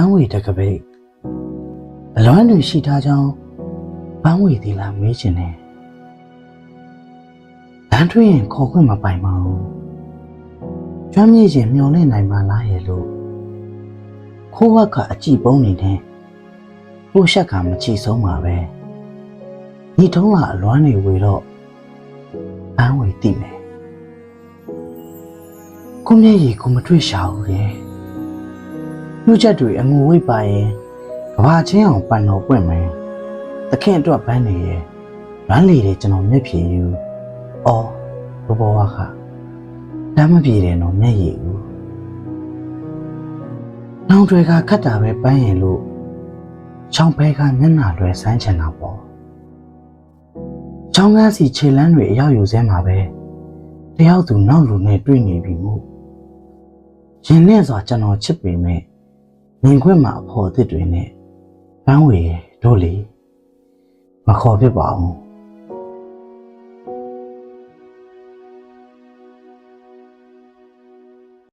န်းဝေတကပိတ်အလွမ်းတွေရှိထားကြောင်းပန်းဝေသေးလားမေးချင်တယ်လမ်းထွေးရင်ခေါ်ခွင့်မပိုင်ပါဘူးကျွမ်းမြေ့ခြင်းမျောလင့်နိုင်ပါလားရဲ့လို့ခိုးဝက်ကအကြည့်ပုံးနေတဲ့ပိုးရှက်ကမချီဆုံးပါပဲညီထုံးကအလွမ်းတွေဝေတော့ပန်းဝေတိမယ်ကိုမျက်ရည်ကိုမတွေ့ရှာဘူးလေနှုတ်ချက်တွေအငူဝိတ်ပါရင်ကဘာချင်းအောင်ပန်တော်ပွင့်မယ်သခင်အတွက်ပန်းနေရဲ့လမ်းလေတွေကျွန်တော်မျက်ဖြေယူအော်ဘောဘောဝါခလမ်းမပြေတယ်နော်မျက်ရည်ဦးနောင်တွေကခတ်တာပဲပန်းရင်လို့ချောင်းဘဲကမျက်နှာလွယ်ဆန်းချင်တာပေါ့ချောင်းကားစီခြေလန်းတွေအရောက်ယူစဲမှာပဲတယောက်သူနောက်လူနဲ့တွေ့နေပြီမို့ရင်နဲ့စွာကျွန်တော်ချစ်ပေမဲ့မြင်ခွင့်မှာအဖို့အစ်တွေနဲ့ပန်းဝေတို့လေမခေါ်ဖြစ်ပါဘူး